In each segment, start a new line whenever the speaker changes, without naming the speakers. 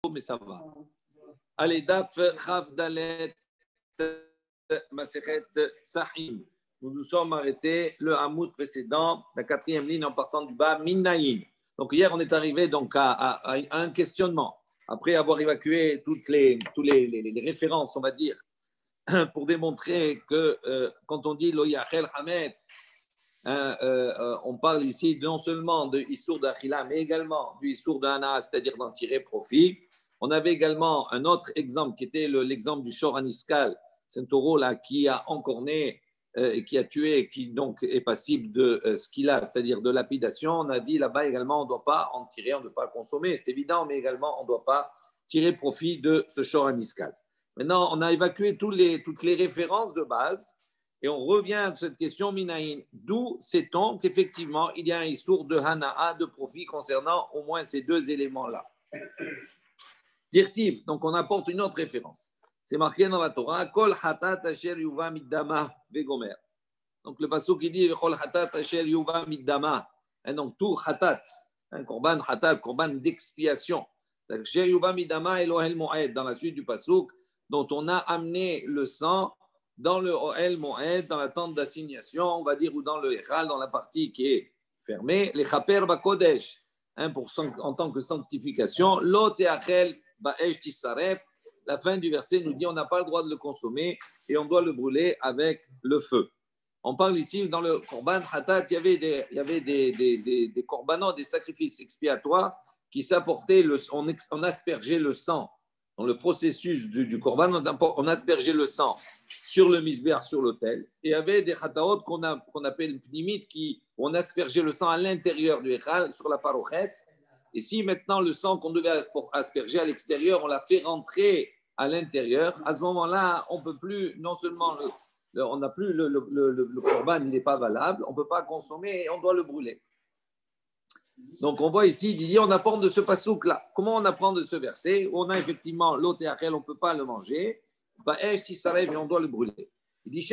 mais ça va. Allez, Daf Chavdalet Masechet Sahim. Nous nous sommes arrêtés le Hamoud précédent, la quatrième ligne en partant du bas, Minnaïn. Donc hier, on est arrivé donc à un questionnement. Après avoir évacué toutes les références, on va dire, pour démontrer que quand on dit Lo Yachel Hametz, on parle ici non seulement de Issour d'Achila, mais également du Issour d'Hana, c'est-à-dire d'en tirer profit. On avait également un autre exemple qui était l'exemple du Shor Aniskal, c'est un taureau là, qui a encorné et qui a tué, qui donc est passible de ce qu'il a, c'est-à-dire de lapidation. On a dit là-bas également, on ne doit pas en tirer, on ne doit pas consommer, c'est évident, mais également on ne doit pas tirer profit de ce Shor Aniskal. Maintenant, on a évacué toutes les références de base et on revient à cette question Minaïn. D'où sait-on qu'effectivement, il y a un issour de Hana'a, de profit concernant au moins ces deux éléments-là. Dirtiv, donc on apporte une autre référence. C'est marqué dans la Torah, Kol hatat asher yuva middama vegomer. Donc le passage qui dit Kol hatat asher yuva middama. Donc tout hatat, un korban hatat, korban d'expiation. Asher yuva middama Elohel moed dans la suite du pasuk, dont on a amené le sang dans le Ohel moed, dans la tente d'assignation, on va dire, ou dans le Echal, dans la partie qui est fermée, les chaper bakodesh, en tant que sanctification, lot et achel ba'esh tisaref. La fin du verset nous dit on n'a pas le droit de le consommer et on doit le brûler avec le feu. On parle ici dans le korban hatat, il y avait des korbanot, des sacrifices expiatoires qui s'apportaient, on aspergeait le sang. Dans le processus du korban, on aspergeait le sang sur le misbéar, sur l'autel. Et il y avait des hataot qu'on appelle pnimit, où on aspergeait le sang à l'intérieur du echal, sur la parochet. Et si maintenant le sang qu'on devait asperger à l'extérieur, on l'a fait rentrer à l'intérieur, à ce moment-là, on peut plus, non seulement on n'a plus le korban, il n'est pas valable, on ne peut pas consommer et on doit le brûler. Donc on voit ici, il dit, on apprend de ce pasouk-là. Comment on apprend de ce verset? On a effectivement l'eau et laquelle on ne peut pas le manger, ba'esh tisaref, et on doit le brûler. Il dit,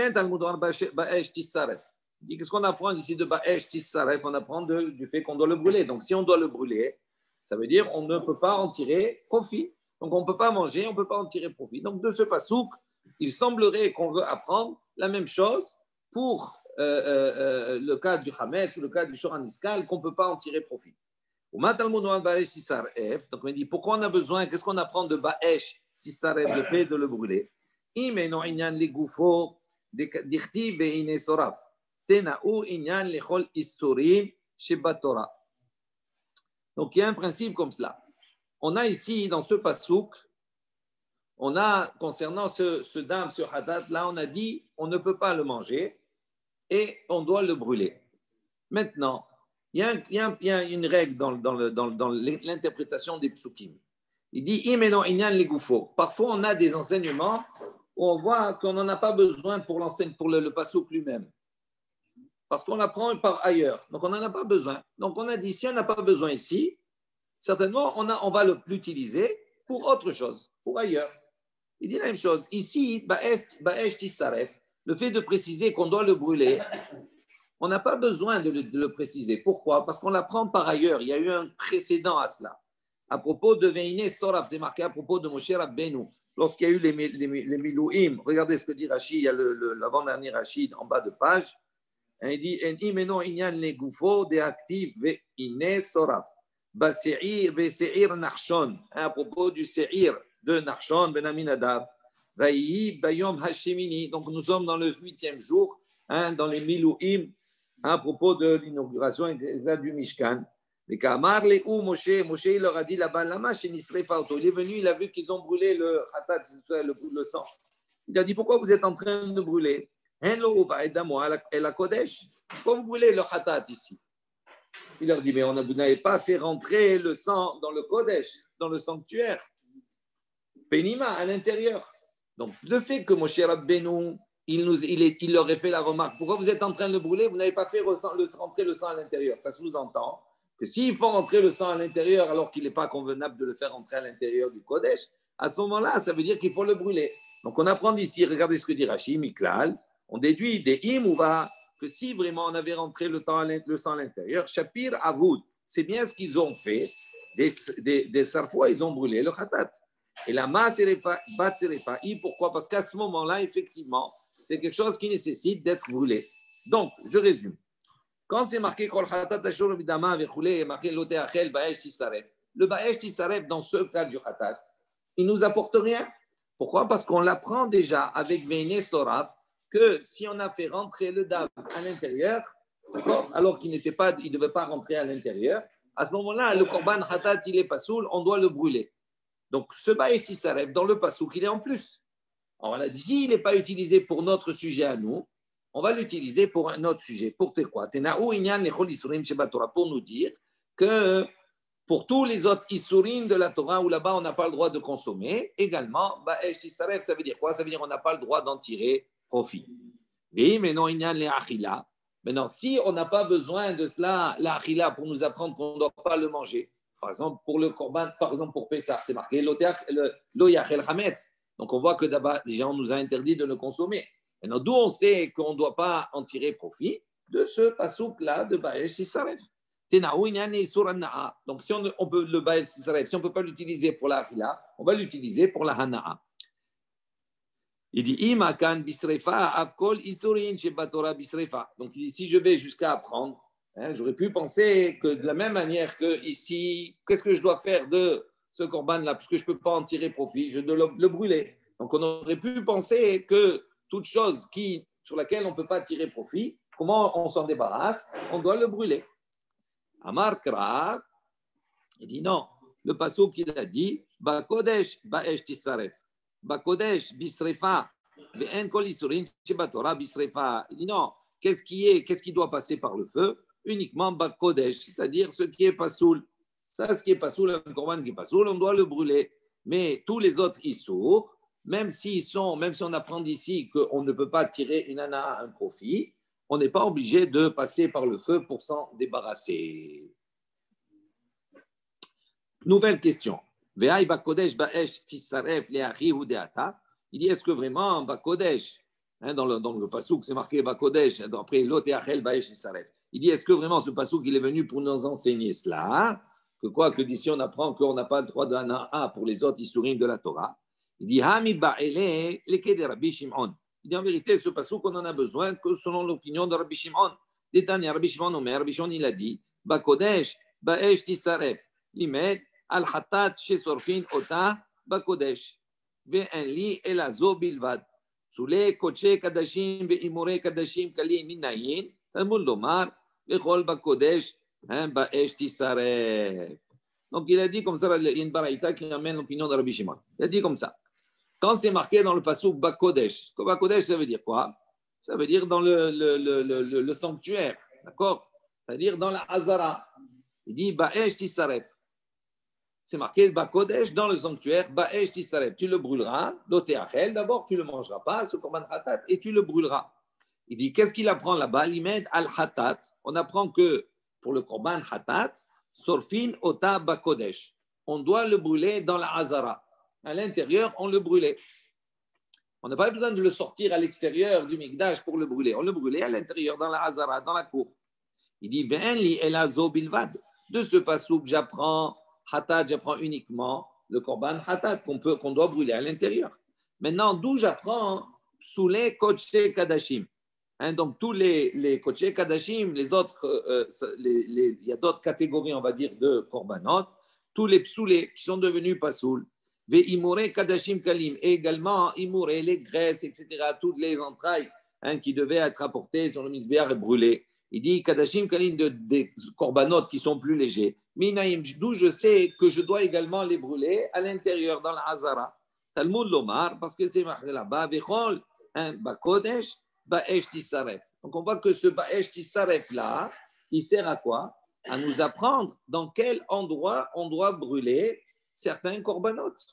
ba'esh tisaref. Il dit, qu'est-ce qu'on apprend ici de ba'esh tisaref? On apprend du fait qu'on doit le brûler. Donc si on doit le brûler, ça veut dire qu'on ne peut pas en tirer profit. Donc, on ne peut pas manger, on ne peut pas en tirer profit. Donc, de ce pasouk, il semblerait qu'on veut apprendre la même chose pour le cas du Hametz ou le cas du Shor Aniskal, qu'on ne peut pas en tirer profit. Donc, on dit, pourquoi on a besoin, qu'est-ce qu'on apprend de Ba'esh Tisaref, le fait de le brûler? Donc, il y a un principe comme cela. On a ici, dans ce pasouk, on a, concernant ce dam, ce hatat, là, on a dit, on ne peut pas le manger et on doit le brûler. Maintenant, il y a une règle dans l'interprétation des psukim. Il dit, imeno inyan legufo. Parfois, on a des enseignements où on voit qu'on n'en a pas besoin pour le pasouk lui-même. Parce qu'on l'apprend par ailleurs. Donc, on n'en a pas besoin. Donc, on a dit, si on n'a pas besoin ici, certainement, on va l'utiliser pour autre chose, pour ailleurs. Il dit la même chose. Ici, Ba'esh Tisaref, le fait de préciser qu'on doit le brûler, on n'a pas besoin de le préciser. Pourquoi? Parce qu'on l'apprend par ailleurs. Il y a eu un précédent à cela. À propos de Veine Soraf, c'est marqué à propos de Moshe Rabbeinu. Lorsqu'il y a eu les Milouim, regardez ce que dit Rachid, il y a l'avant-dernier Rachid en bas de page. Il dit Imeno Inyan Legufo de Active Veine Soraf. Se'ir Nachshon, à propos du Se'ir de Nachshon, Ben Aminadab, Vaïi Bayom Hashemini. Donc nous sommes dans le 8e jour, dans les Milouim, à propos de l'inauguration exacte du Mishkan. Les Kamar, les ou Moshe il leur a dit là-bas, Lama chez Nisrefa Auto. Il est venu, il a vu qu'ils ont brûlé le Hatat, le sang. Il a dit pourquoi vous êtes en train de brûler? Hello, aide-moi, la Kodesh. Pourquoi vous brûlez le Hatat ici? Il leur dit, mais vous n'avez pas fait rentrer le sang dans le Kodesh, dans le sanctuaire. Penima, à l'intérieur. Donc, le fait que Moshe Rabbeinu, il leur ait fait la remarque, pourquoi vous êtes en train de le brûler, vous n'avez pas fait rentrer le sang à l'intérieur. Ça sous-entend que s'il faut rentrer le sang à l'intérieur alors qu'il n'est pas convenable de le faire rentrer à l'intérieur du Kodesh, à ce moment-là, ça veut dire qu'il faut le brûler. Donc, on apprend d'ici, regardez ce que dit Rashi, Miklal, on déduit des imouva, que si vraiment on avait rentré le sang à l'intérieur, Shapir Avoud, c'est bien ce qu'ils ont fait. Des sarfois, ils ont brûlé le khatat. Et la masse bat serefa'i, pourquoi? Parce qu'à ce moment-là, effectivement, c'est quelque chose qui nécessite d'être brûlé. Donc, je résume. Quand c'est marqué Kol khatat ashur bidama vechoulé, marqué lote achel baesh tisaref. Le baesh tisaref, dans ce cas du khatat, il nous apporte rien. Pourquoi? Parce qu'on l'apprend déjà avec Veine Soraf que si on a fait rentrer le dam à l'intérieur, alors qu'il ne devait pas rentrer à l'intérieur, à ce moment-là, le korban khatat, il est pas soul, on doit le brûler. Donc, ce baesh tisaref, dans le pasouk, il est en plus. Alors, on a dit, il n'est pas utilisé pour notre sujet à nous, on va l'utiliser pour un autre sujet. Pour quoi? Pour nous dire que pour tous les autres isurim de la Torah où là-bas on n'a pas le droit de consommer, également, ça veut dire quoi? Ça veut dire qu'on n'a pas le droit d'en tirer profit. Oui, mais non, maintenant, si on n'a pas besoin de cela, la achila, pour nous apprendre qu'on ne doit pas le manger, par exemple, pour le korban, par exemple, pour Pessah, c'est marqué lo yachel chametz. Donc, on voit que d'abord, déjà, on nous a interdit de le consommer. Maintenant, d'où on sait qu'on ne doit pas en tirer profit? De ce pasouk-là de Baesh Sisaref. Donc, si on peut le Baesh Sisaref, si on ne peut pas l'utiliser pour la Achila, on va l'utiliser pour la Hana'a. Il dit Imakan bisrefa avkol isurin shebatora bisrefa. Donc, il dit si je vais jusqu'à apprendre, j'aurais pu penser que de la même manière que ici, qu'est-ce que je dois faire de ce korban-là, puisque je ne peux pas en tirer profit, je dois le brûler. Donc, on aurait pu penser que toute chose sur laquelle on ne peut pas tirer profit, comment on s'en débarrasse? On doit le brûler. Amar Kra, il dit non. Le passouk qu'il a dit, Bakodesh Baesh Tisaref, Bakodesh Bisrefa, Ve'en Kol Isurin Shebatora Bisrefa. Il dit non. Qu'est-ce qui doit passer par le feu? Uniquement Bakodesh, c'est-à-dire ce qui est pas soul. Ça, ce qui est pas soul, un korban qui est pas soul, on doit le brûler. Mais tous les autres issours, même si on apprend d'ici qu'on ne peut pas tirer une ana un profit, on n'est pas obligé de passer par le feu pour s'en débarrasser. Nouvelle question. Il dit, est-ce que vraiment Bakodesh, dans le pasouk, c'est marqué Bakodesh, après l'Oteachel Baesh Tisaref. Il dit, est-ce que vraiment ce pasouk, il est venu pour nous enseigner cela? Que d'ici on apprend qu'on n'a pas le droit d'un A pour les autres isurim de la Torah. Il dit, Hami Ba'ele, leke de Rabbi Shimon. Il dit, en vérité, ce pasouk, on en a besoin que selon l'opinion de Rabbi Shimon. Détania, Rabbi Shimon Omer, Rabbi Shimon, il a dit, Bakodesh, Baesh Tisaref, Limed, Al-Hatat, Shesorfin, Ota, Bakodesh, Ve'en li elazo bilvad. Soule, Koche, Kadashim, Ve'imore, Kadashim, Kali, Minayin, Talmud Lomar, Ve'chol Bakodesh, Baesh Tisaref. Donc, il a dit comme ça, il y a une baraïta qui ramène l'opinion de Rabbi Shimon. Il a dit comme ça. Quand c'est marqué dans le passouk Bakodesh, Bakodesh, ça veut dire quoi? Ça veut dire dans le sanctuaire, d'accord? C'est-à-dire dans la Hazara. Il dit Baesh Tisaref. C'est marqué Bakodesh dans le sanctuaire, Baesh Tisaref. Tu le brûleras, l'otéachel, d'abord, tu ne le mangeras pas, ce korban hatat, et tu le brûleras. Il dit qu'est-ce qu'il apprend là-bas? L'Imed al-Hatat. On apprend que pour le korban hatat, Sorfin ota bakodesh. On doit le brûler dans la Hazara. À l'intérieur, on le brûlait. On n'a pas besoin de le sortir à l'extérieur du Mikdash pour le brûler. On le brûlait à l'intérieur, dans la Hazara, dans la cour. Il dit Ve'enli elazo bilvad. De ce passouk, j'apprends hatat, j'apprends uniquement le korban hatat qu'on doit brûler à l'intérieur. Maintenant, d'où j'apprends soulé koche kadashim. Donc, tous les koché kadashim, les autres, il y a d'autres catégories, on va dire, de korbanot, tous les psoulés qui sont devenus pasoul, ve'imure kadashim kalim, et également imure, les graisses, etc., toutes les entrailles qui devaient être apportées sur le misbéar et brûlées. Il dit kadashim kalim des korbanot qui sont plus légers. Minaim, d'où je sais que je dois également les brûler à l'intérieur, dans la Hazara. Talmud Lomar, parce que c'est marqué là-bas, ve'chol, bakodesh, Baesh Tisaref. Donc on voit que ce Baesh Tisaref là, il sert à quoi? À nous apprendre dans quel endroit on doit brûler certains corbanotes.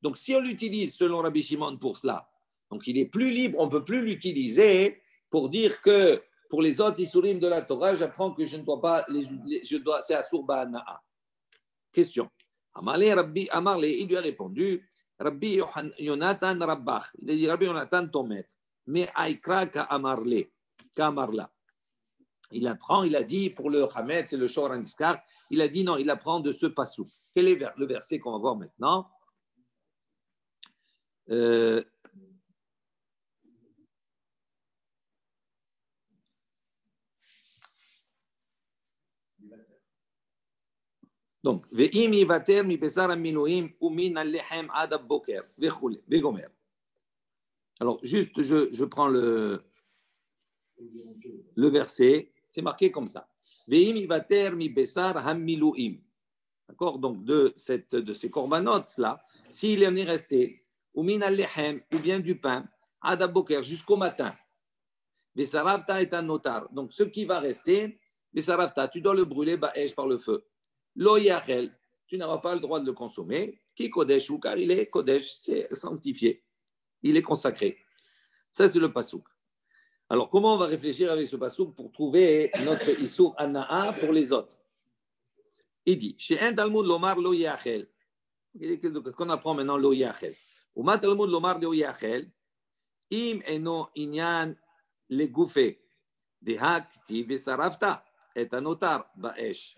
Donc si on l'utilise selon Rabbi Shimon pour cela, donc il est plus libre, on ne peut plus l'utiliser pour dire que pour les autres isurim de la Torah, j'apprends que je ne dois pas, c'est Asur Ba'ana'a. Question. Amarle, il lui a répondu, Rabbi Yonatan Rabbach, il a dit Rabbi Yonatan ton maître. Mais Aïkra Ka'amarla. il apprend, il a dit pour le Hametz et le Shor Aniskar, il a dit non, il apprend de ce passou. Quel est le verset qu'on va voir maintenant? Donc, ve'im yivater mi besar hamiluim umin al-lechem ad boker ve'chule ve'gomer. Alors, juste, je prends le verset. C'est marqué comme ça. Ve'im yivater mi besar hamiluim. D'accord? Donc, de ces corbanotes là, s'il en est resté umin al-lechem ou bien du pain ad boker jusqu'au matin. Ve'saravta est un notar. Donc, ce qui va rester, ve'saravta, tu dois le brûler ba'esh par le feu. Lo yachel, tu n'auras pas le droit de le consommer. Qui kodesh ou car il est kodesh, c'est sanctifié. Il est consacré. Ça, c'est le pasouk. Alors, comment on va réfléchir avec ce pasouk pour trouver notre issour ana'a pour les autres? Il dit, chez un Talmud lomar lo yachel. Qu'on apprend maintenant lo yachel. Ou ma Talmud lomar lo yachel. Im eno inyan le goufe de hakti vesaravta et anotar ba'esh.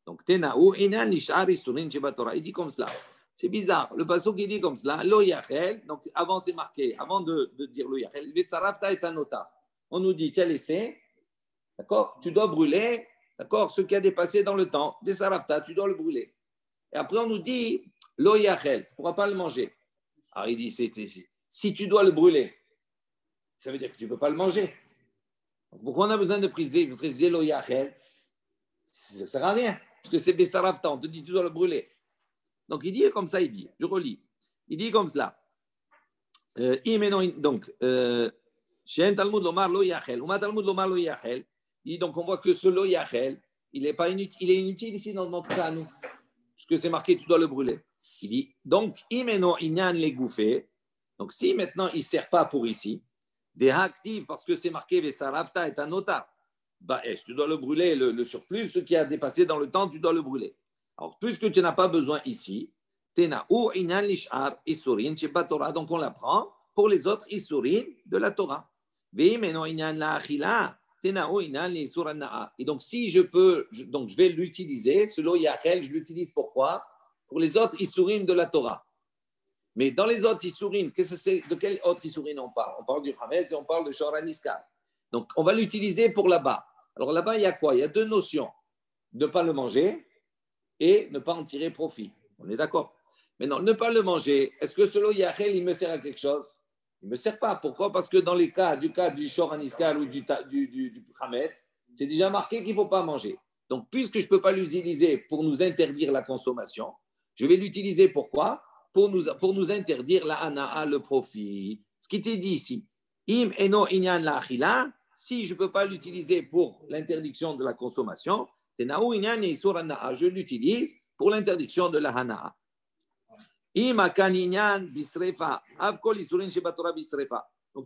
Donc, Tenaou, Inan, Nishar, Isurin, Shebatora. Il dit comme cela. C'est bizarre. Le passage qui dit comme cela, Lo Yachel, donc avant c'est marqué, avant de dire Lo Yachel, Vesarafta est un nota. On nous dit, tiens, laissé, d'accord, tu dois brûler, d'accord, ce qui a dépassé dans le temps, Vesarafta, tu dois le brûler. Et après, on nous dit, Lo Yachel, tu ne pourras pas le manger. Alors, il dit, si tu dois le brûler, ça veut dire que tu ne peux pas le manger. Donc, pourquoi on a besoin de préciser Lo Yachel? Ça ne sert à rien. Parce que c'est Bessarafta, on te dit tu dois le brûler. Donc il dit comme ça, il dit, je relis. Il dit comme cela. Donc, Shen Talmud Lomar Lo Yachel, Uma Talmud Lomar Lo Yachel. Il dit donc on voit que ce Lo Yachel, il est inutile ici dans notre cas, nous. Parce que c'est marqué tu dois le brûler. Il dit donc, Imeno Inyan les gouffés. Donc si maintenant il ne sert pas pour ici, des actifs parce que c'est marqué Bessarafta est un notar. Tu dois le brûler, le surplus, ce qui a dépassé dans le temps, tu dois le brûler. Alors, puisque tu n'as pas besoin ici, donc on l'apprend pour les autres isurim de la Torah. Et donc, si je peux, je vais l'utiliser, ce lo yachel, je l'utilise pourquoi? Pour les autres isurim de la Torah. Mais dans les autres isurim, de quel autre isurim on parle? On parle du Hametz et on parle de Shor Aniskar. Donc, on va l'utiliser pour là-bas. Alors là-bas, il y a quoi? Il y a deux notions. Ne pas le manger et ne pas en tirer profit. On est d'accord? Maintenant, ne pas le manger, est-ce que ce lo yachel, il me sert à quelque chose? Il ne me sert pas. Pourquoi? Parce que dans les cas du Shor Aniskar ou du Hametz, c'est déjà marqué qu'il ne faut pas manger. Donc, puisque je ne peux pas l'utiliser pour nous interdire la consommation, je vais l'utiliser pourquoi? Pour nous interdire la hana'a, le profit. Ce qui t'est dit ici. Im eno inyan la achila, si je ne peux pas l'utiliser pour l'interdiction de la consommation, je l'utilise pour l'interdiction de la hana'a. Donc,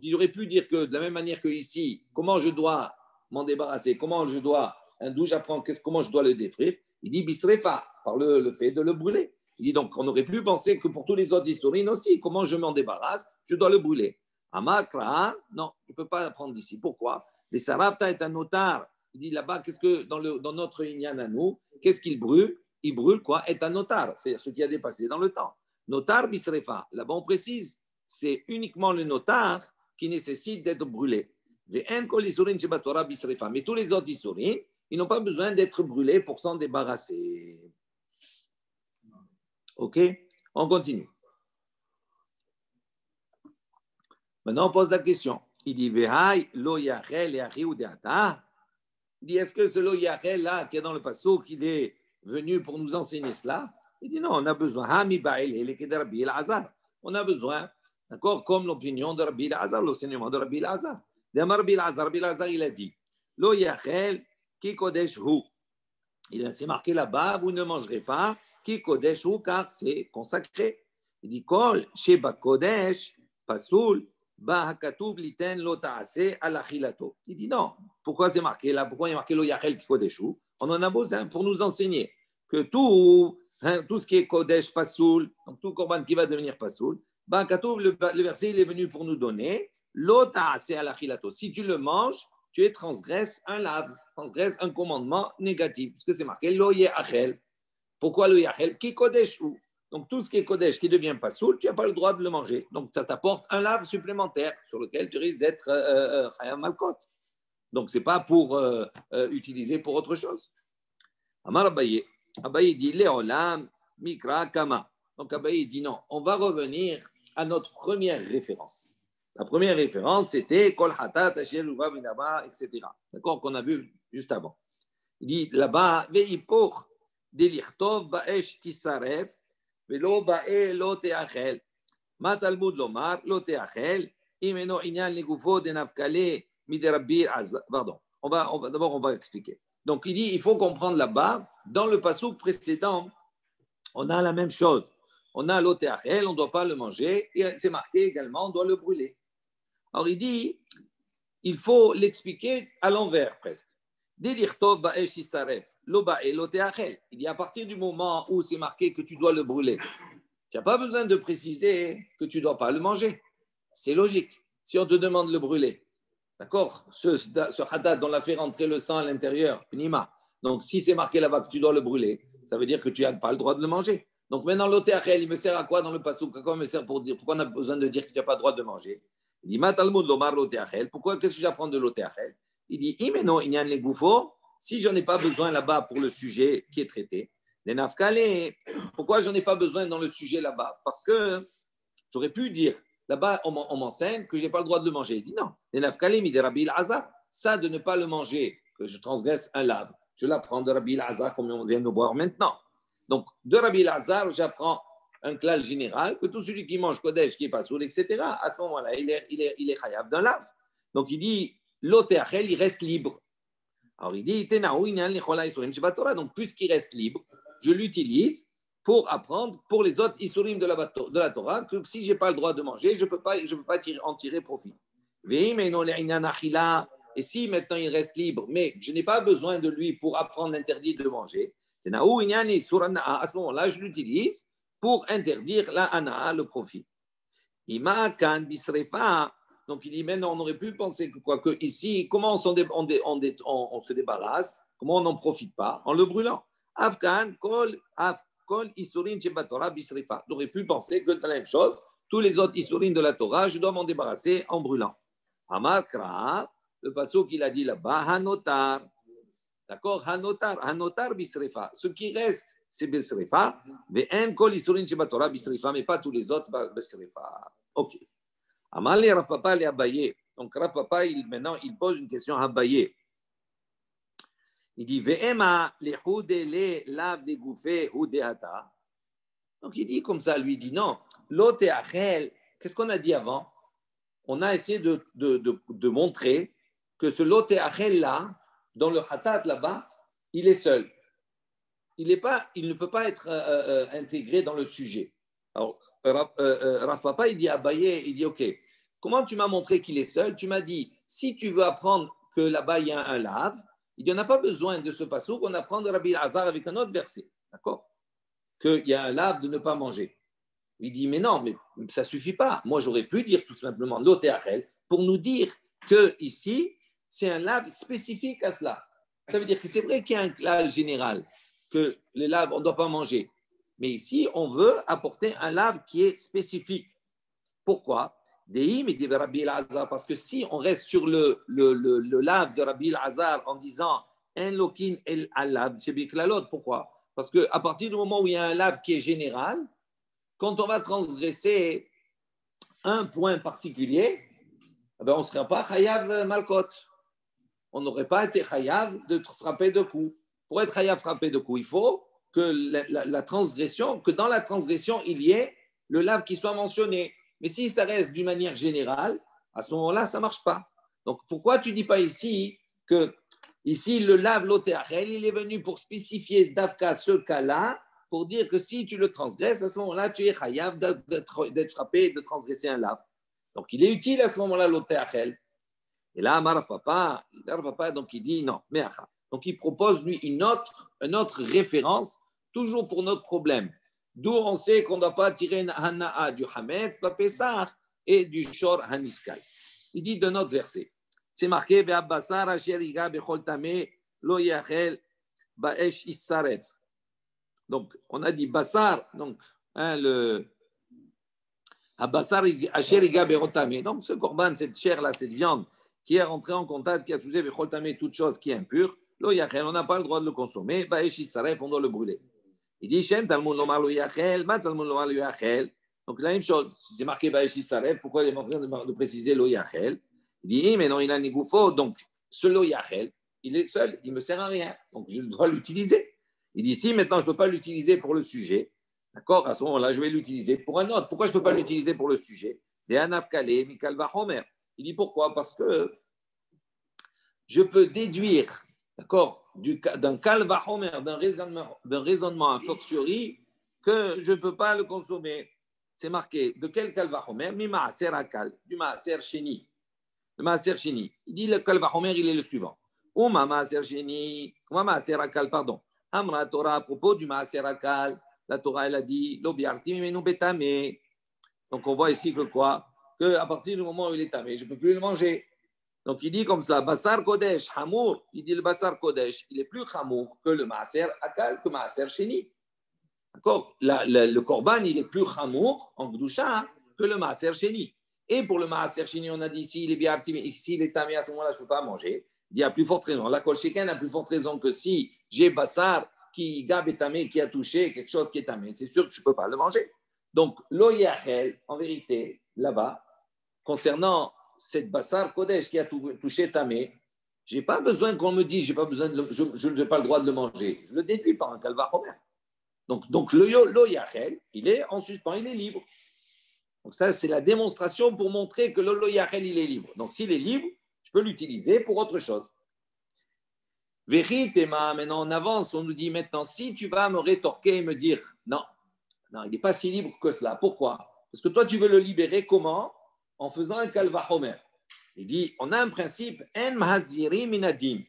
il aurait pu dire que de la même manière que ici, comment je dois m'en débarrasser, d'où j'apprends, comment je dois le détruire. Il dit bisrefa, par le fait de le brûler. Il dit donc, on aurait pu penser que pour tous les autres historiens aussi, comment je m'en débarrasse, je dois le brûler. Amakra, non, tu ne peux pas apprendre d'ici. Pourquoi? Mais Sarafta est un notar. Il dit là-bas, qu'est-ce que dans notre Inyan à nous, qu'est-ce qu'il brûle? Il brûle quoi? Est un notar, c'est ce qui a dépassé dans le temps. Notar bisrefa. Là-bas, on précise, c'est uniquement le notar qui nécessite d'être brûlé. Mais tous les autres isurim, ils n'ont pas besoin d'être brûlés pour s'en débarrasser. Ok? On continue. Maintenant, on pose la question. Il dit, lo yachel yachiu deata. Il dit, est-ce que ce lo yachel là, qui est dans le passouk, il est venu pour nous enseigner cela? Il dit, non, on a besoin. On a besoin, d'accord, comme l'opinion de Rabbi Elazar, l'enseignement de Rabbi Elazar. Rabbi Elazar, il a dit, lo yachel ki kodesh hu. C'est marqué là-bas, vous ne mangerez pas ki kodesh hu, car c'est consacré. Il dit, kol sheba kodesh pasul. Il dit non. Pourquoi c'est marqué là? Pourquoi il y a marqué lo yachel ki kodeshu? On en a besoin pour nous enseigner que tout ce qui est kodesh pasoul, donc tout korban qui va devenir pasoul, le verset il est venu pour nous donner lo ta'ase al achilato. Si tu le manges, tu es transgresse un lave, transgresse un commandement négatif, parce que c'est marqué lo yachel. Pourquoi lo yachel? Qui kodesh ou? Donc tout ce qui est kodesh, qui devient pas soul, tu n'as pas le droit de le manger. Donc ça t'apporte un lave supplémentaire sur lequel tu risques d'être chayam malkot. Donc c'est pas pour utiliser pour autre chose. Amar Abaye, Abaye dit Léolam mikra kama. Donc Abaye dit non, on va revenir à notre première référence. La première référence, c'était Kol Hatat, Asher Uva Binaba, etc. D'accord, qu'on a vu juste avant. Il dit là-bas, Veipoch, Delirtov, Baesh Tisaref, Velo Bae Lo Teachel. Ma Talmud Lomar, Lo Teachel, Imeno Inyan Legufo de Nafkale, Miderabir Az. Pardon, d'abord, on va expliquer. Donc, il dit il faut comprendre là-bas, dans le passouk précédent, on a la même chose. On a Lo Teachel, on ne doit pas le manger, et c'est marqué également, on doit le brûler. Alors il dit, il faut l'expliquer à l'envers presque. Il dit à partir du moment où c'est marqué que tu dois le brûler, tu n'as pas besoin de préciser que tu ne dois pas le manger. C'est logique. Si on te demande de le brûler, d'accord, ce hadat, on l'a fait rentrer le sang à l'intérieur, pnima. Donc si c'est marqué là-bas que tu dois le brûler, ça veut dire que tu n'as pas le droit de le manger. Donc maintenant, l'otéachel, il me sert à quoi dans le passouk? À quoi il me sert pour dire? Pourquoi on a besoin de dire que tu n'as pas le droit de manger? Il dit, Matalmud lomar l'otéachel. Pourquoi? Qu'est-ce que j'apprends de l'otéachel? Il dit, imeno inyan les goufos. Si j'en ai pas besoin là-bas pour le sujet qui est traité, les nafkale. Pourquoi j'en ai pas besoin dans le sujet là-bas? Parce que j'aurais pu dire, là-bas, on m'enseigne que j'ai pas le droit de le manger. Il dit non. Les nafkale mi de Rabbi Azar. Ça de ne pas le manger, que je transgresse un lave, je l'apprends de Rabbi Azar comme on vient de voir maintenant. Donc, de Rabbi Azar, j'apprends un klal général, que tout celui qui mange Kodesh, qui est pas soul, etc., à ce moment-là, il est chayav d'un lave. Donc il dit, l'otéachel, il reste libre. Alors il dit, donc puisqu'il reste libre, je l'utilise pour apprendre pour les autres isurim de la Torah, que si je n'ai pas le droit de manger, je ne peux pas en tirer profit. Et si maintenant il reste libre, mais je n'ai pas besoin de lui pour apprendre l'interdit de manger, à ce moment-là, je l'utilise pour interdire la ana, le profit. Ima kan bisrefa. Donc il dit maintenant on aurait pu penser que ici, comment on se débarrasse, comment on n'en profite pas en le brûlant. Afkan kol isurin sheba Torah bisrefa. On aurait pu penser que la même chose, tous les autres isurin de la Torah, je dois m'en débarrasser en brûlant. Amar Kra, le pasuk qu'il a dit là-bas, hanotar. D'accord, hanotar bisrefa. Ce qui reste, c'est bisrefa. Mais pas tous les autres bisrefa. Ok. Amali Rafapa le Abaye. Donc Rafapa, maintenant, il pose une question à Abaye. Il dit Ve'ema le hudele lav de goufé hudehata. Donc il dit comme ça, lui dit non. L'ote achel, qu'est-ce qu'on a dit avant? On a essayé de montrer que ce lote achel là, dans le hatat là-bas, il est seul. Il ne peut pas être intégré dans le sujet. Alors, Rafapa, il dit à Abaye, il dit, OK, comment tu m'as montré qu'il est seul? Tu m'as dit, si tu veux apprendre que là-bas, il y a un lave, il n'y en a pas besoin de ce passouk, on apprend de Rabbi Hazar avec un autre verset, d'accord? Qu'il y a un lave de ne pas manger. Il dit, mais non, mais ça ne suffit pas. Moi, j'aurais pu dire tout simplement l'otéachel pour nous dire que ici, c'est un lave spécifique à cela. Ça veut dire que c'est vrai qu'il y a un lave général, que les laves, on ne doit pas manger. Mais ici, on veut apporter un lave qui est spécifique. Pourquoi? Parce que si on reste sur le lave de Rabbi Azar en disant un lokin el alab, pourquoi? Parce qu'à partir du moment où il y a un lave qui est général, quand on va transgresser un point particulier, eh ben on ne serait pas chayav malkot. On n'aurait pas été chayav de frapper de coups. Pour être chayav frapper de coups, il faut que la transgression, que dans la transgression, il y ait le lave qui soit mentionné. Mais si ça reste d'une manière générale, à ce moment-là, ça ne marche pas. Donc, pourquoi tu ne dis pas ici que ici, le lave l'otéachel, il est venu pour spécifier d'Afka ce cas-là, pour dire que si tu le transgresses, à ce moment-là, tu es chayav d'être frappé et de transgresser un lave. Donc, il est utile à ce moment-là l'otéachel. Et là, Marafapa, donc il dit non, meacha. Donc, il propose, lui, une autre référence, toujours pour notre problème. D'où on sait qu'on ne doit pas tirer une hana'a du hametz, Pesach et du shor haniskal. Il dit de notre verset. C'est marqué Be'abbasar asher iga bechol tameh lo yachel ba'esh issaref. Donc, on a dit Bassar, donc, le Abbasar asher iga bechol tameh. Donc, ce korban, cette chair-là, cette viande qui est rentrée en contact, qui a touché bechol tameh, toute chose qui est impure, lo yachel, on n'a pas le droit de le consommer, ba'esh issaref, on doit le brûler. Il dit Shen Talmud lomar lo yachel, ma Talmud lomar lo yachel. Donc, la même chose, c'est marqué ba'esh issaref, pourquoi il est en train de préciser lo yachel? Il dit, mais non, il a un égoufo, donc ce lo yachel, il est seul, il ne me sert à rien, donc je dois l'utiliser. Il dit, si maintenant je ne peux pas l'utiliser pour le sujet, d'accord, à ce moment-là, je vais l'utiliser pour un autre. Pourquoi je ne peux pas l'utiliser pour le sujet? Il dit, pourquoi? Parce que je peux déduire, d'accord, d'un kalvachomer, d'un raisonnement a fortiori, que je ne peux pas le consommer. C'est marqué, de quel kalvachomer? Mi maaser akal, du maaser sheni. Le Maaser Sheni. Il dit le Kalvachomer, il est le suivant. Uma Maaser Sheni, Uma Maaser Akal, pardon. Amra Torah, à propos du Maaser Akal, la Torah, elle a dit L'obiartim menu betame. Donc on voit ici que quoi? Qu'à partir du moment où il est tamé, je ne peux plus le manger. Donc il dit comme ça Basar Kodesh, Hamour. Il dit le Basar Kodesh, il est plus Hamour que le Maaser Akal, que Maaser Sheni. D'accord? Le Korban, il est plus Hamour en Gdusha que le Maaser Sheni. Et pour le Maaser Sheni, on a dit s'il est bien s'il est tamé à ce moment-là, je ne peux pas manger. Il y a plus forte raison. La Kol Sheken a plus forte raison que si j'ai Bassar qui gab est tamé, qui a touché quelque chose qui est tamé, c'est sûr que je ne peux pas le manger. Donc, lo yachel, en vérité, là-bas, concernant cette Bassar Kodesh qui a touché tamé, je n'ai pas besoin qu'on me dise, je n'ai pas le droit de le manger. Je le déduis par un Kalvachomer. Donc lo yachel, il est en suspens, il est libre. Donc ça, c'est la démonstration pour montrer que le lo yachel, il est libre. Donc s'il est libre, je peux l'utiliser pour autre chose. Véritema, maintenant on avance, on nous dit maintenant, si tu vas me rétorquer et me dire, non, il n'est pas si libre que cela. Pourquoi? Parce que toi, tu veux le libérer comment? En faisant un kalvachomer. Il dit, on a un principe, en mahaziri minadim.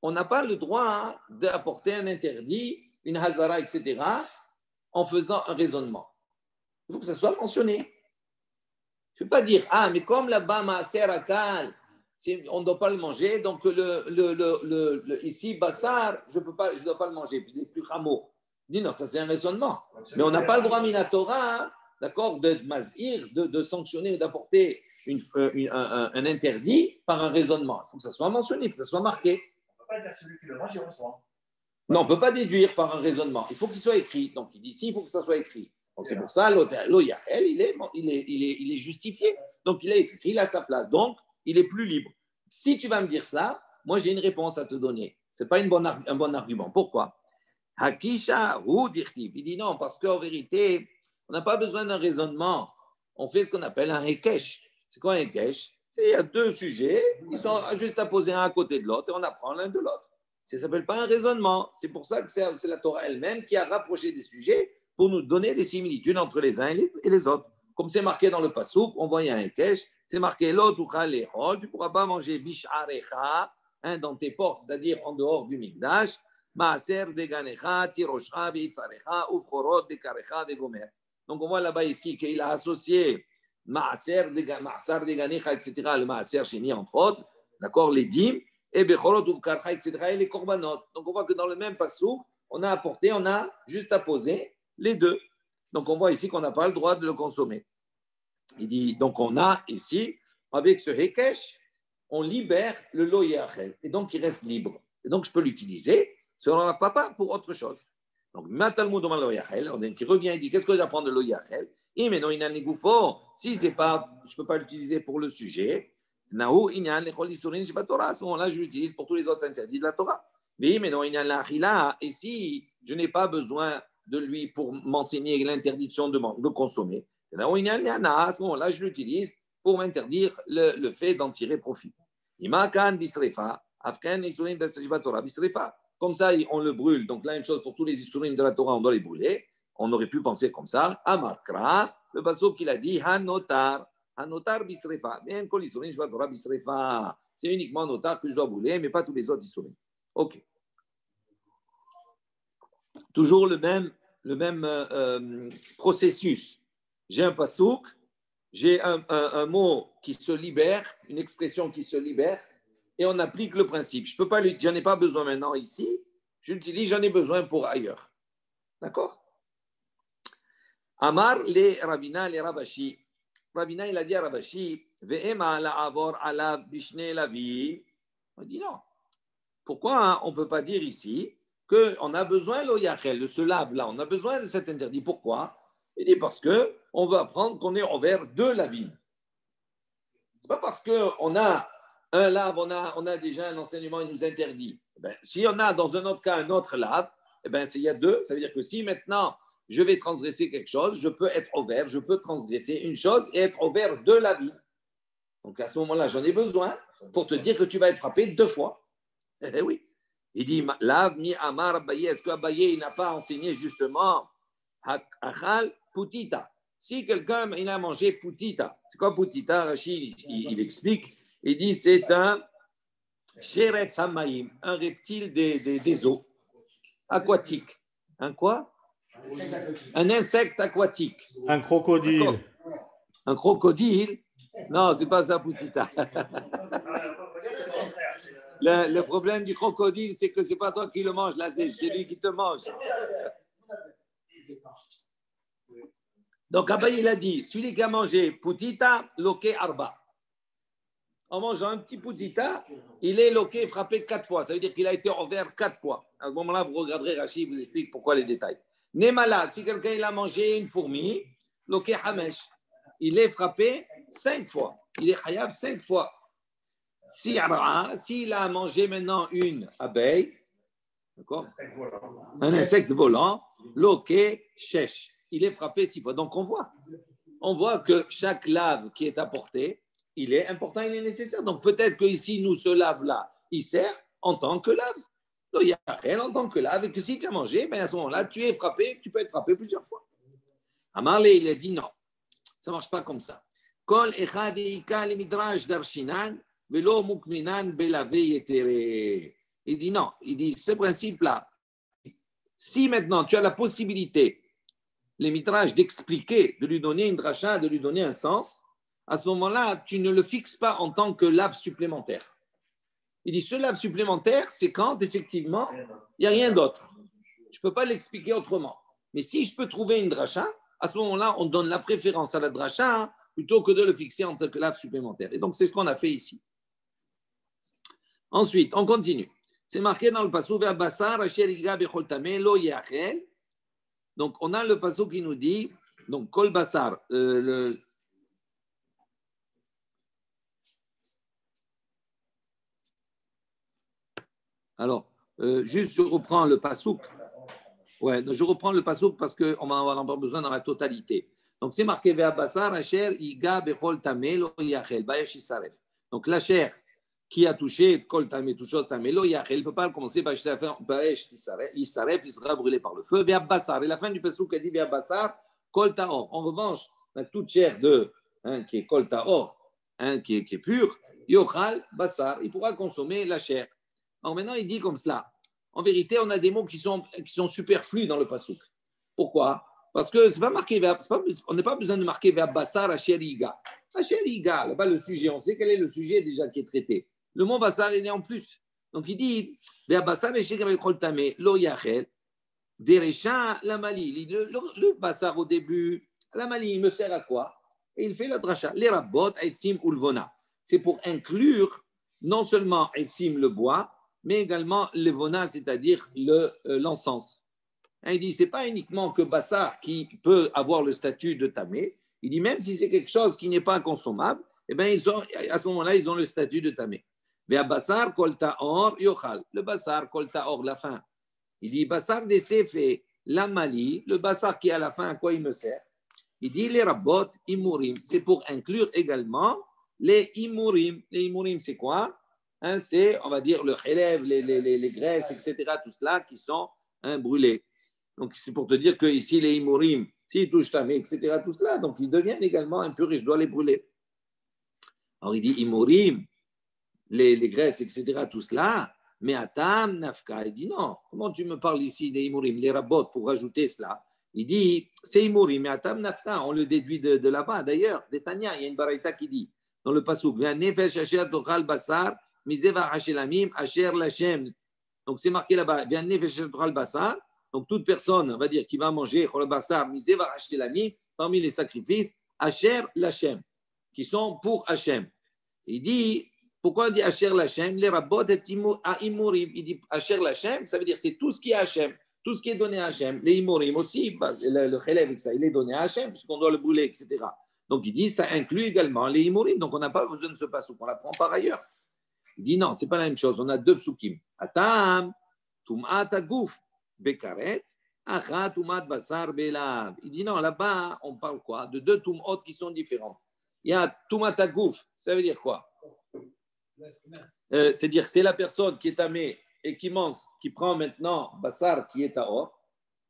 On n'a pas le droit d'apporter un interdit, une hazara, etc., en faisant un raisonnement. Il faut que ça soit mentionné. Je ne peux pas dire, mais comme là-bas, maaser akal, on ne doit pas le manger, donc ici, bassar, je ne dois pas le manger, puis il est plus rameau. Il dit, non, ça c'est un raisonnement. Mais on n'a pas le droit, minatora, d'accord, de mazir, de sanctionner, d'apporter un interdit par un raisonnement. Il faut que ça soit mentionné, il faut que ça soit marqué.
On ne peut pas dire celui qui le mange, il reçoit.
Non, on ne peut pas déduire par un raisonnement. Il faut qu'il soit écrit. Donc, il dit ici, il faut que ça soit écrit. Donc, c'est pour ça, l'Oyachel, il est justifié. Donc, il est écrit, il a sa place. Donc, il est plus libre. Si tu vas me dire cela, moi, j'ai une réponse à te donner. Ce n'est pas un bon argument. Pourquoi? Hakisha ou dirtiv. Il dit non, parce qu'en vérité, on n'a pas besoin d'un raisonnement. On fait ce qu'on appelle un hekesh. C'est quoi un hekesh? Il y a deux sujets, ils sont juste à poser un à côté de l'autre et on apprend l'un de l'autre. Ça ne s'appelle pas un raisonnement. C'est pour ça que c'est la Torah elle-même qui a rapproché des sujets pour nous donner des similitudes entre les uns et les autres. Comme c'est marqué dans le Passouk, on voit il y a un kesh, c'est marqué l'autre ou tu ne pourras pas manger bisharecha dans tes portes, c'est-à-dire en dehors du Mikdash, maaser deganecha, tiroshcha, beitzarecha, ufchorot, bekarecha, vegomer. Donc on voit là-bas ici qu'il a associé maaser deganecha, etc., le maaser sheni entre autres, d'accord, les dîmes, et bechorot, ufkarcha, etc., et les korbanot. Donc on voit que dans le même Passouk, on a juste à poser les deux. Donc, on voit ici qu'on n'a pas le droit de le consommer. Il dit, donc on a ici, avec ce hekesh, on libère le lo yachel. Et donc, il reste libre. Et donc, je peux l'utiliser selon la papa pour autre chose. Donc, matalmud lo yachel, qui revient et dit, qu'est-ce que j'apprends de lo yachel? Si c'est pas, je ne peux pas l'utiliser pour le sujet, à ce moment-là, je l'utilise pour tous les autres interdits de la Torah. Et si je n'ai pas besoin de lui pour m'enseigner l'interdiction de consommer, à ce moment-là, je l'utilise pour m'interdire le fait d'en tirer profit. Comme ça, on le brûle. Donc, la même chose pour tous les isurim de la Torah, on doit les brûler. On aurait pu penser comme ça. Amarkra, le pasuk qu'il a dit, Hanotar bisrefa. Bien, kol isurim shvat Torah bisrefa. C'est uniquement notar que je dois brûler, mais pas tous les autres isurim. Ok. Toujours le même processus. J'ai un pasouk j'ai un mot qui se libère, une expression qui se libère, et on applique le principe. Je peux pas lui, j'en ai pas besoin maintenant ici, j'utilise, j'en ai besoin pour ailleurs. D'accord? Amar le Ravina le Ravashi. Ravina, il a dit à Ravashi, Ve'ema la avor ala bishne la vie. On dit non. Pourquoi on ne peut pas dire ici qu'on a besoin de ce lave-là, on a besoin de cet interdit. Pourquoi? Il dit parce qu'on veut apprendre qu'on est envers de la vie. Ce n'est pas parce qu'on a un lave, on a déjà un enseignement, il nous interdit. Si on a dans un autre cas un autre lave, il y a deux. Ça veut dire que si maintenant je vais transgresser quelque chose, je peux être ouvert, je peux transgresser une chose et être ouvert de la vie. Donc à ce moment-là, j'en ai besoin pour te dire que tu vas être frappé 2 fois. Eh oui. Il dit, Lav mi amar Abaye. Est-ce qu'Abaye n'a pas enseigné justement Achal Putita? Si quelqu'un il a mangé Putita, c'est quoi Putita? Rachid, il explique. Il dit, c'est un Sheret Samaïm, un reptile des eaux aquatiques. Un quoi? Un insecte aquatique.
Un crocodile.
D'accord. Un crocodile? Non, c'est pas ça, Putita. Le problème du crocodile, c'est que c'est pas toi qui le manges, là, c'est lui qui te mange. Donc, Abaye, il a dit, celui qui a mangé Putita, loqué arba. En mangeant un petit Putita, il est loqué, frappé 4 fois. Ça veut dire qu'il a été ouvert 4 fois. À ce moment-là, vous regarderez, Rachid vous explique pourquoi les détails. Nemala, si quelqu'un il a mangé une fourmi, loqué hamesh, il est frappé 5 fois. Il est chayav 5 fois. Si s'il a mangé maintenant une abeille, d'accord, un insecte volant, loqué shesh, il est frappé 6 fois. Donc on voit que chaque lave qui est apporté, il est important, il est nécessaire. Donc peut-être que ici nous ce lave-là, il sert en tant que lave. Donc il y a rien en tant que lave et que si tu as mangé, à ce moment-là, tu es frappé, tu peux être frappé plusieurs fois. Amarle, il a dit non, ça ne marche pas comme ça. Kol echad ika le midrash darshinan. Il dit non, il dit ce principe-là, si maintenant tu as la possibilité, les midrash, d'expliquer, de lui donner une dracha, de lui donner un sens, à ce moment-là, tu ne le fixes pas en tant que lave supplémentaire. Il dit ce lave supplémentaire, c'est quand effectivement, il n'y a rien d'autre. Je ne peux pas l'expliquer autrement. Mais si je peux trouver une dracha, à ce moment-là, on donne la préférence à la dracha plutôt que de le fixer en tant que lave supplémentaire. Et donc, c'est ce qu'on a fait ici. Ensuite, on continue. C'est marqué dans le passage vers Bassar, Asheriga Bechol Tameh, Lo Yachel. Donc, on a le passage qui nous dit, donc, Kol Bassar, Alors, juste, je reprends le pasouk. Ouais, je reprends le pasouk parce qu'on va en avoir besoin dans la totalité. Donc, c'est marqué vers Bassar, Asher, Iga, Bechol Tameh, Lo Yachel, Bayesh Isaref. Donc, la chair qui a touché Kol Tameh, touché Tameh, Lo Yachel, il ne peut pas le commencer, Bayesh Isaref, il sera brûlé par le feu. Vers Bassar. Et la fin du pasouk a dit vers Bassar, Kol Taor. En revanche, toute chair qui est Kol Taor, qui est pure, Yochal, Bassar, il pourra consommer la chair. Alors maintenant, il dit comme cela. En vérité, on a des mots qui sont superflus dans le pasouk. Pourquoi? Parce que c'est pas marqué, on n'a pas besoin de marquer vers Bassar, Asher Iga. Asher Iga, là-bas le sujet, on sait quel est le sujet déjà qui est traité. Le mot Bassar est né en plus. Donc il dit vers Bassar, Asher Iga, Bechol Tameh, Lo Yachel, Derecha, la Mali. Le Bassar au début, la Mali, il me sert à quoi? Et il fait la dracha. Les rabot, Aitzim, Ulvona. C'est pour inclure non seulement Aitzim, le bois, mais également levona, c'est-à-dire l'encens. Il dit, ce n'est pas uniquement que Bassar qui peut avoir le statut de tamé. Il dit, même si c'est quelque chose qui n'est pas consommable, eh bien, à ce moment-là, ils ont le statut de tamé. Vers Bassar, kol taor, yochal. Le Bassar, kol taor, la fin. Il dit, Bassar d'essai fait la mali, le Bassar qui est à la fin, à quoi il me sert? Il dit, les rabot, imurim. C'est pour inclure également les imurim. Les imurim, c'est quoi? C'est, on va dire, le khelev, les graisses, etc., tout cela qui sont brûlés. Donc, c'est pour te dire que ici, les imurim, s'ils touchent tamé, etc., tout cela, donc ils deviennent également impurs et je dois les brûler. Alors, il dit imurim, les graisses, etc., tout cela, mais atam, nafka, il dit non. Comment tu me parles ici des imurim, les rabot, pour rajouter cela? Il dit, c'est Imouri, mais Atam Nafta, on le déduit de là-bas. D'ailleurs, d'Etania, il y a une baraita qui dit, dans le Passouk, Nefesh Asher Tochal Basar, Mizeva Hashelamim, Asher Lachem. Donc c'est marqué là-bas, Nefesh Asher Tochal Basar. Donc toute personne, on va dire, qui va manger Chol Basar, Mizeva Hashelamim, parmi les sacrifices, Asher Lachem, qui sont pour Hachem. Il dit, pourquoi on dit Asher Lachem? Les rabbot et Imorim. Il dit Asher Lachem, ça veut dire c'est tout ce qui est Hachem. Tout ce qui est donné à Hachem, les Imorim aussi, le Chelev, il est donné à Hachem, puisqu'on doit le brûler, etc. Donc il dit, ça inclut également les Imorim, donc on n'a pas besoin de ce passouk, on l'apprend par ailleurs. Il dit non, ce n'est pas la même chose, on a deux psukim. Atam, Tum'at Aguf, Bekaret, Achat, Tum'at Basar, Belav. Il dit non, là-bas, on parle quoi? De deux Tum'ot qui sont différentes. Il y a Tum'at Aguf, ça veut dire quoi? C'est-à-dire c'est la personne qui est tamée et qui mange, qui prend maintenant Bassar qui est à or,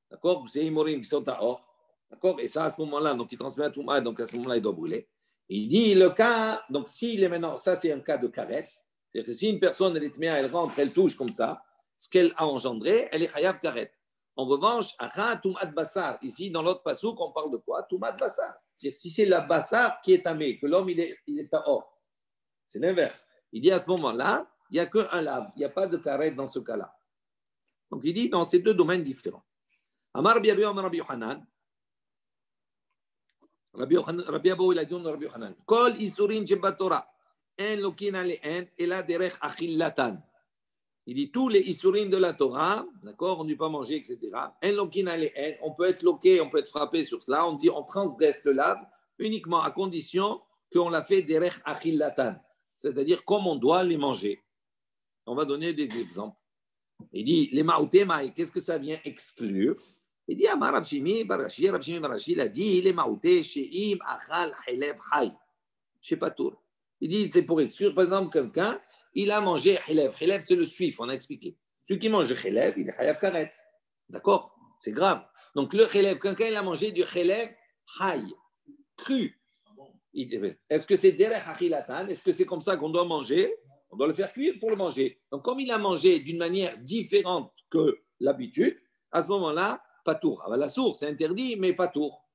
d'accord? C'est Imorim qui sont à or, d'accord? Et ça, à ce moment-là, donc il transmet à Touma, donc à ce moment-là, il doit brûler. Et il dit le cas, donc s'il est maintenant, ça c'est un cas de karet, c'est-à-dire que si une personne, elle est tméa, elle rentre, elle touche comme ça, ce qu'elle a engendré, elle est chayav karet. En revanche, Acha Toumat Bassar, ici dans l'autre pasouk, on parle de quoi? Toumat Bassar. C'est-à-dire si c'est la Bassar qui est tamée, que l'homme il est à or, c'est l'inverse. Il dit à ce moment-là, il n'y a qu'un lave, il n'y a pas de karet dans ce cas-là. Donc il dit dans ces deux domaines différents. Amar Rabbi Abou Amar Rabbi Yochanan. Rabbi Abou il a dit Rabbi Yochanan. Kol isurin shebatora en lokin ale'en ela derech achillatan. Il dit tous les isurin de la Torah, d'accord, on ne doit pas manger, etc. En lokin ale'en, on peut être loqué, on peut être frappé sur cela. On dit on transgresse le lave uniquement à condition qu'on l'a fait derech achillatan, c'est-à-dire comme on doit les manger. On va donner des exemples. Il dit, les maouté maï, qu'est-ce que ça vient exclure? Il dit, Amar Rav Shimi Barashi, il a dit, les maouté, she'im achal hilev hay, chez Patour. Il dit, c'est pour exclure, par exemple, quelqu'un, il a mangé hilev. Hilev, c'est le suif, on a expliqué. Celui qui mange hilev, il est chayav karet. D'accord? C'est grave. Donc, le hilev, quelqu'un, il a mangé du hilev hay, cru. Est-ce que c'est derech achilatan? Est-ce que c'est comme ça qu'on doit manger? On doit le faire cuire pour le manger. Donc, comme il a mangé d'une manière différente que l'habitude, à ce moment-là, patour. La source, c'est interdit, mais patour.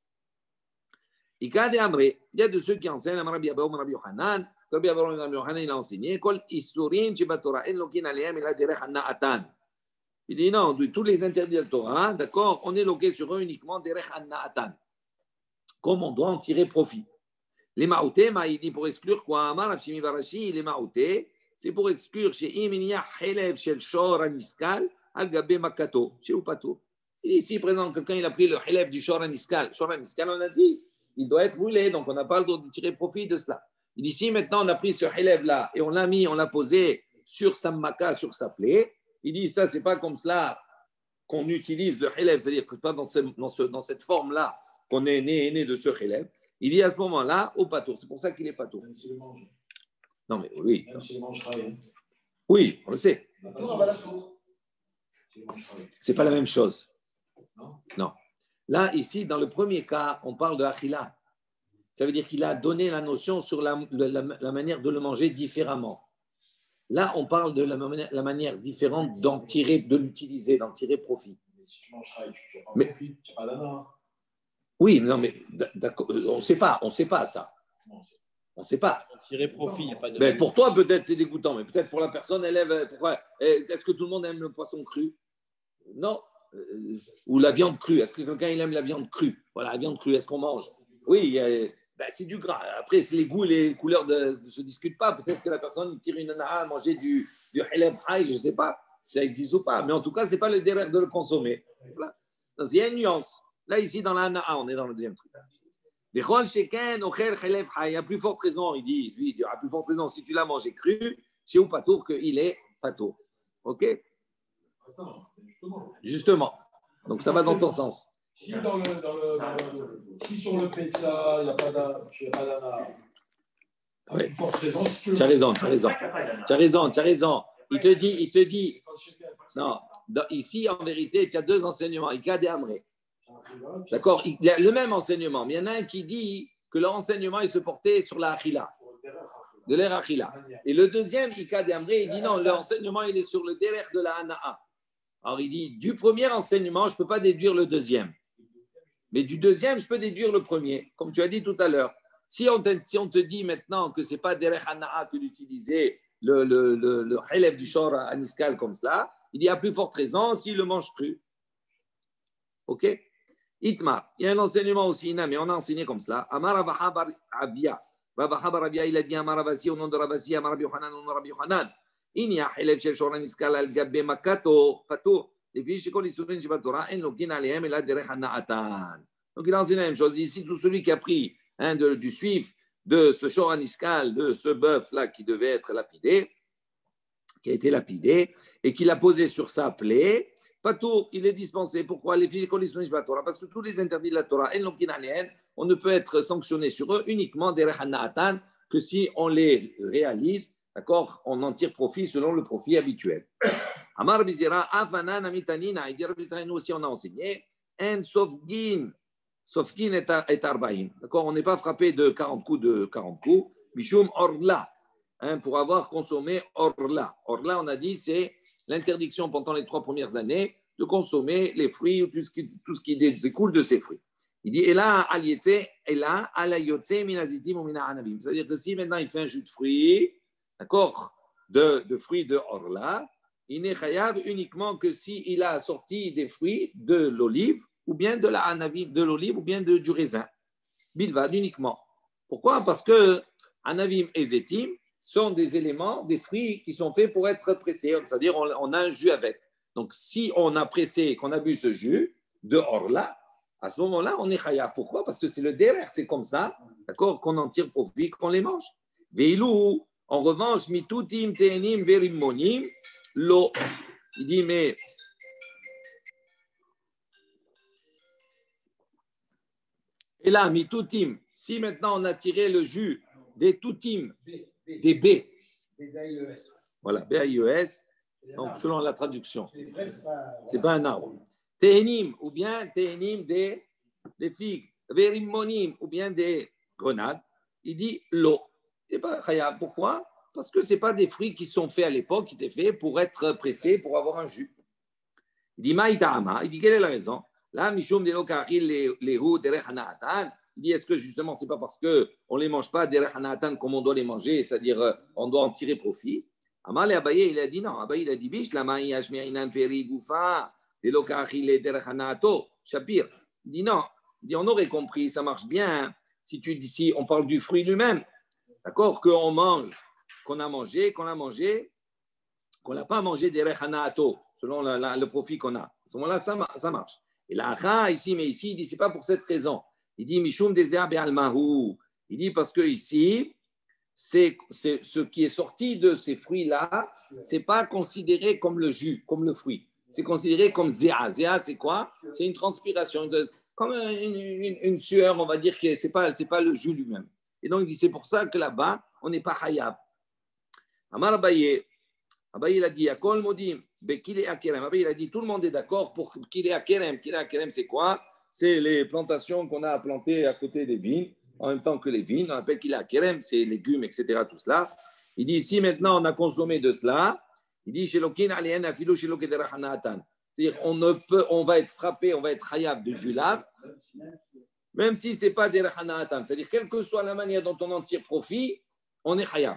Il y a de ceux qui enseignent, Rabbi Abou Rabbi Yochanan, Rabbi Abou Rabbi Yochanan, il a enseigné, il dit non, de tous les interdits de la Torah, d'accord, on est loqué sur eux uniquement derech hanna'atan. Comme on doit en tirer profit. Les maoutés, il dit pour exclure quoi? Amar Avshimi Barashi, les maoutés, c'est pour exclure chez Iminia Helev Shel Shor Aniskal Al Gabe Makato, chez Upato. Il dit ici, par exemple, quelqu'un il a pris le Helev du Shor Aniskal. Shor Aniskal, on a dit, il doit être brûlé, donc on n'a pas le droit de tirer profit de cela. Il dit si maintenant on a pris ce Helev là et on l'a mis, on l'a posé sur sa maka, sur sa plaie, il dit ça, c'est pas comme cela qu'on utilise le Helev, c'est-à-dire que pas dans cette forme-là qu'on est né de ce Helev. Il dit à ce moment-là, au patour. C'est pour ça qu'il est patour.
Même s'il le mange.
Non, mais oui.
Même s'il le mange chaï.
Oui, on le sait.
Patour à la sourd.
C'est pas la même chose.
Non.
Non. Là, ici, dans le premier cas, on parle de achila. Ça veut dire qu'il a donné la notion sur la manière de le manger différemment. Là, on parle de la manière différente d'en tirer, de l'utiliser, d'en tirer profit.
Mais si tu manges chaï, tu n'as pas profit. Tu n'as pas d'ana.
Oui, non, mais d'accord, on ne sait pas ça. On ne sait pas.
Tirer profit, il n'y a pas de.
Mais pour toi, peut-être c'est dégoûtant, mais peut-être pour la personne, est-ce que tout le monde aime le poisson cru? Non. Ou la viande crue. Est-ce que quelqu'un il aime la viande crue? Voilà, la viande crue, est-ce qu'on mange? Oui, c'est du gras. Après, les goûts et les couleurs ne se discutent pas. Peut-être que la personne tire une nana à manger du haleb haï, je ne sais pas si ça existe ou pas. Mais en tout cas, ce n'est pas le derrière de le consommer. Voilà. Donc, il y a une nuance. Là, ici, dans la Na'a, on est dans le deuxième truc. Il y a plus forte raison, il dit, lui, il y a plus forte raison, si tu l'as mangé cru, c'est ou patour qu'il est patour. OK?
Attends,
Justement. Donc, ça va dans ton sens.
Si, si sur le pizza, il n'y a pas d'ana.
Oui.
Forte raison, si
tu as raison. Il te dit. Non, ici, en vérité, tu as deux enseignements. Il y a des amrés. D'accord? Il y a le même enseignement, mais il y en a un qui dit que leur enseignement il se portait sur la achila, de l'air achila. Et le deuxième, Ika d'Amré, il dit non, l'enseignement il est sur le derrière de la hana'a. Alors il dit du premier enseignement, je ne peux pas déduire le deuxième. Mais du deuxième, je peux déduire le premier, comme tu as dit tout à l'heure. Si on te dit maintenant que ce n'est pas derech hana'a que d'utiliser le haleb du shor aniskal comme cela, il y a plus forte raison s'il le mange cru. Ok? Itmar, il y a un enseignement aussi, mais on a enseigné comme cela. Amar Abaha bar Avia. Abaha bar Avia, il a dit Amar Abasi au nom de Rabasi, Amar Rabbi Yochanan au nom de Rabbi Yochanan. Il y a haleb shel shor aniskal al gabbe makato, pato. Les filles, chez les souverains de Torah, en lokin alehem et la derech hana'atan. Donc il a enseigné la même chose. Ici, tout celui qui a pris du suif de ce shor aniskal, de ce bœuf-là qui devait être lapidé, qui a été lapidé, et qu'il a posé sur sa plaie, Patour, il est dispensé. Pourquoi? Les filles de la Torah. Parce que tous les interdits de la Torah, on ne peut être sanctionné sur eux uniquement des Rehana'atan que si on les réalise, d'accord, on en tire profit selon le profit habituel. Amar Bizira, Avanan Amitanina, il dit nous aussi on a enseigné, en Sofgin est Arbaïm. D'accord, on n'est pas frappé de 40 coups, Mishum Orla, pour avoir consommé Orla. Orla, on a dit, c'est l'interdiction pendant les 3 premières années de consommer les fruits ou tout ce qui découle de ces fruits. Il dit, c'est-à-dire que si maintenant il fait un jus de fruits, d'accord, de fruits de Orla, il n'est chayav uniquement que s'il a sorti des fruits de l'olive ou bien de la anavim, de l'olive ou bien du raisin. Bilvad uniquement. Pourquoi? Parce que anavim et zétim sont des éléments, des fruits qui sont faits pour être pressés. C'est-à-dire on a un jus avec. Donc si on a pressé, qu'on a bu ce jus de Orla, à ce moment-là, on est chayav. Pourquoi? Parce que c'est le derrière, c'est comme ça, d'accord, qu'on en tire profit, qu'on les mange. Veilou, en revanche, mitutim te'enim verimonim, l'eau. Il dit, mais et là, mitutim, si maintenant on a tiré le jus des toutim, des baies, voilà, B-A-I-E-S, donc selon la traduction, c'est pas un arbre. Tehenim, ou bien tehenim des figues, verimonim, ou bien des grenades, il dit l'eau. Et pas khayab. Pourquoi? Parce que ce n'est pas des fruits qui sont faits à l'époque, qui étaient faits pour être pressés, pour avoir un jus. Il dit Maïtahama, il dit quelle est la raison? Là, Mishum de l'Okaril, les hou, derech hana'atan. Il dit est-ce que justement, ce n'est pas parce qu'on ne les mange pas derech hana'atan comme on doit les manger, c'est-à-dire on doit en tirer profit? Amal et Abaye, il a dit non. Abaye, il a dit bish, la maï yashmi'inan feri goufa, de l'Okaril, derech hana'ato, Shapir. Il dit non. Il dit on aurait compris, ça marche bien. Si tu dis, si on parle du fruit lui-même, d'accord, qu'on mange, qu'on a mangé, qu'on n'a pas mangé des rechanato, selon le profit qu'on a. À ce moment-là, ça marche. Et là, ici, il dit, c'est pas pour cette raison. Il dit, Mishum Dezea Be'almahu. Il dit, parce que ici, c'est ce qui est sorti de ces fruits-là, c'est pas considéré comme le jus, comme le fruit. C'est considéré comme Zéa. Zéa, c'est quoi? C'est une transpiration, comme une sueur, on va dire que c'est pas le jus lui-même. Et donc, il dit, c'est pour ça que là-bas, on n'est pas hayab. Amar Abaye, il a dit, Akol Modim, Bekile Akerem. Abaye, il a dit, tout le monde est d'accord pour Kile Akerem. Kile Akerem, c'est quoi? C'est les plantations qu'on a plantées à côté des vignes, en même temps que les vignes. On appelle Kile Akerem, c'est légumes, etc. Tout cela. Il dit, ici, maintenant, on a consommé de cela. Il dit, Shelokin Alien Afilo Shelokin Derahanatan. C'est-à-dire, on va être frappé, on va être hayab du lave, même si ce n'est pas des Hana'atan. C'est-à-dire, quelle que soit la manière dont on en tire profit, on est hayab.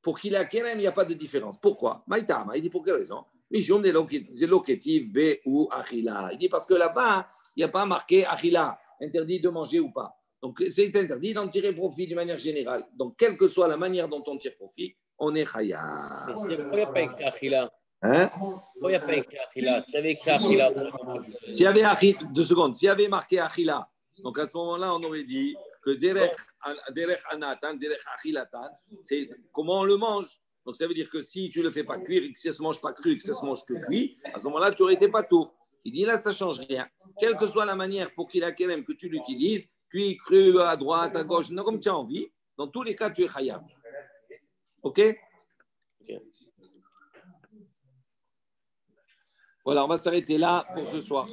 Pour qu'il ait Kerem, il n'y a pas de différence. Pourquoi? Maïtama, il dit pour quelle raison? Mishum de loketiv B ou Achila. Il dit parce que là-bas, il n'y a pas marqué Achila, interdit de manger ou pas. Donc, c'est interdit d'en tirer profit d'une manière générale. Donc, quelle que soit la manière dont on tire profit, on est hayab.
Mais pourquoi il n'y a pas écrit Achila?
Hein?
Pourquoi il n'y a pas écrit Achila? S'il y avait écrit Achila,
s'il y avait Achila, 2 secondes, s'il y avait marqué Achila, donc à ce moment-là, on aurait dit que derech anatan, derech achilatan, c'est comment on le mange. Donc ça veut dire que si tu ne le fais pas cuire et que ça ne se mange pas cru et que ça se mange que cuit, à ce moment-là, tu aurais été pas tout. Il dit là, ça ne change rien. Quelle que soit la manière pour qu'il a kerem que tu l'utilises, cuit, cru, à droite, à gauche, non, comme tu as envie, dans tous les cas, tu es khayab. OK? Voilà, on va s'arrêter là pour ce soir.